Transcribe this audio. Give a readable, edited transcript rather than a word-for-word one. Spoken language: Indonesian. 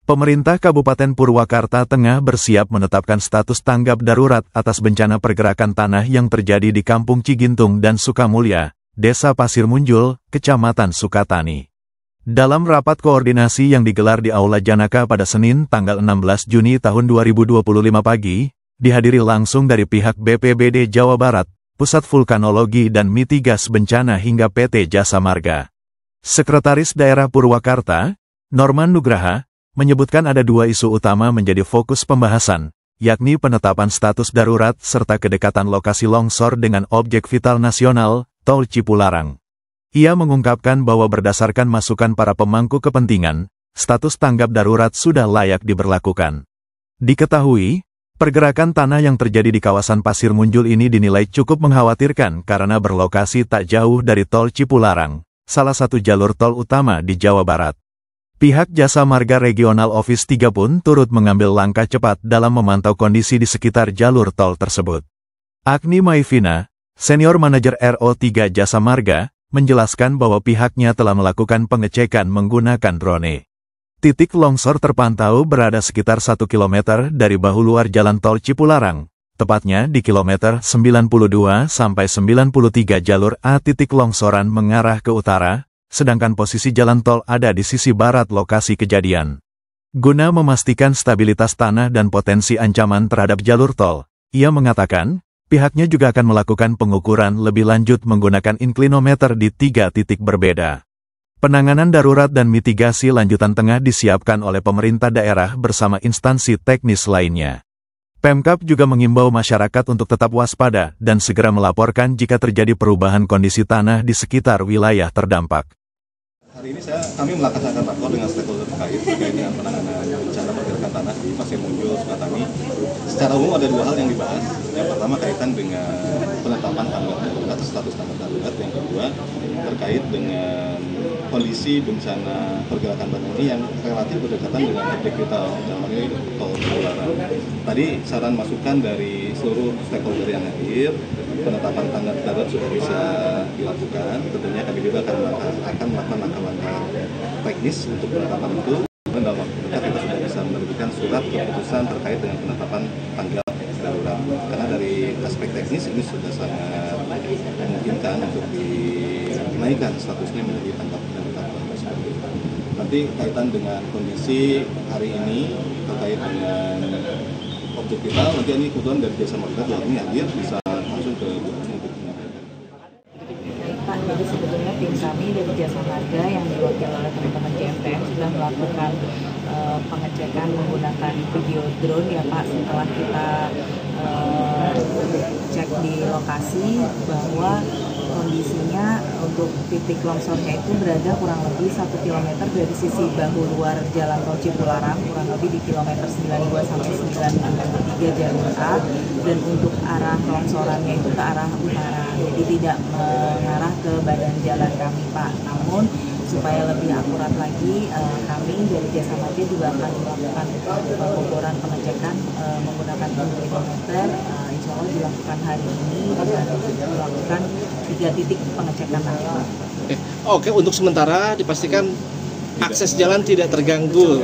Pemerintah Kabupaten Purwakarta Tengah bersiap menetapkan status tanggap darurat atas bencana pergerakan tanah yang terjadi di Kampung Cigintung dan Sukamulya, Desa Pasir Munjul, Kecamatan Sukatani. Dalam rapat koordinasi yang digelar di Aula Janaka pada Senin tanggal 16 Juni tahun 2025 pagi, dihadiri langsung dari pihak BPBD Jawa Barat, Pusat Vulkanologi dan Mitigasi Bencana hingga PT Jasa Marga. Sekretaris Daerah Purwakarta, Norman Nugraha, menyebutkan ada dua isu utama menjadi fokus pembahasan, yakni penetapan status darurat serta kedekatan lokasi longsor dengan objek vital nasional, Tol Cipularang. Ia mengungkapkan bahwa berdasarkan masukan para pemangku kepentingan, status tanggap darurat sudah layak diberlakukan. Diketahui, pergerakan tanah yang terjadi di kawasan Pasir Munjul ini dinilai cukup mengkhawatirkan karena berlokasi tak jauh dari Tol Cipularang, salah satu jalur tol utama di Jawa Barat. Pihak Jasa Marga Regional Office 3 pun turut mengambil langkah cepat dalam memantau kondisi di sekitar jalur tol tersebut. Agni Maivina, Senior Manager RO3 Jasa Marga, menjelaskan bahwa pihaknya telah melakukan pengecekan menggunakan drone. Titik longsor terpantau berada sekitar 1 km dari bahu luar jalan tol Cipularang, tepatnya di kilometer 92 sampai 93 jalur A. Titik longsoran mengarah ke utara, sedangkan posisi jalan tol ada di sisi barat lokasi kejadian. Guna memastikan stabilitas tanah dan potensi ancaman terhadap jalur tol, ia mengatakan, pihaknya juga akan melakukan pengukuran lebih lanjut menggunakan inklinometer di 3 titik berbeda. Penanganan darurat dan mitigasi lanjutan tengah disiapkan oleh pemerintah daerah bersama instansi teknis lainnya. Pemkab juga mengimbau masyarakat untuk tetap waspada dan segera melaporkan jika terjadi perubahan kondisi tanah di sekitar wilayah terdampak. Hari ini kami melaksanakan rakor dengan stakeholder terkait dengan penanganan bencana pergerakan tanah di Pasir Munjul, Sukatani. Secara umum ada dua hal yang dibahas. Yang pertama kaitan dengan penetapan tanggap darurat, status tanggap darurat. Yang kedua terkait dengan kondisi bencana pergerakan tanah ini yang relatif berdekatan dengan objek vital, namanya Tol Cipularang. Tadi saran masukan dari seluruh stakeholder yang hadir, penetapan tanggap darurat sudah bisa dilakukan. Tentunya kami juga akan melakukan langkah-langkah teknis untuk penetapan itu. Dan dalam waktu dekat kita sudah bisa menerbitkan surat keputusan terkait dengan penetapan tanggap darurat. Karena dari aspek teknis ini sudah sangat memungkinkan untuk dinaikkan statusnya menjadi tanggap darurat. Nanti kaitan dengan kondisi hari ini terkait dengan objek vital, nanti ini kebetulan dari Jasa Marga ini hadir bisa langsung ke Pak, jadi sebetulnya tim kami dari Jasa Marga yang diwakili oleh teman-teman JMPM sudah melakukan pengecekan menggunakan video drone ya Pak, setelah kita cek di lokasi bahwa kondisinya untuk titik longsornya itu berada kurang lebih 1 km dari sisi bahu luar jalan tol Cipularang, kurang lebih di kilometer 92 sampai 93 jalur A, dan untuk arah longsorannya itu ke arah utara, jadi tidak mengarah ke badan jalan kami Pak. Namun supaya lebih akurat lagi, kami dari Jasa Marga juga akan melakukan pengukuran pengecekan menggunakan inklinometer. Insya Allah dilakukan hari ini dan dilakukan 3 titik pengecekan awal. Oke, untuk sementara dipastikan akses jalan tidak terganggu.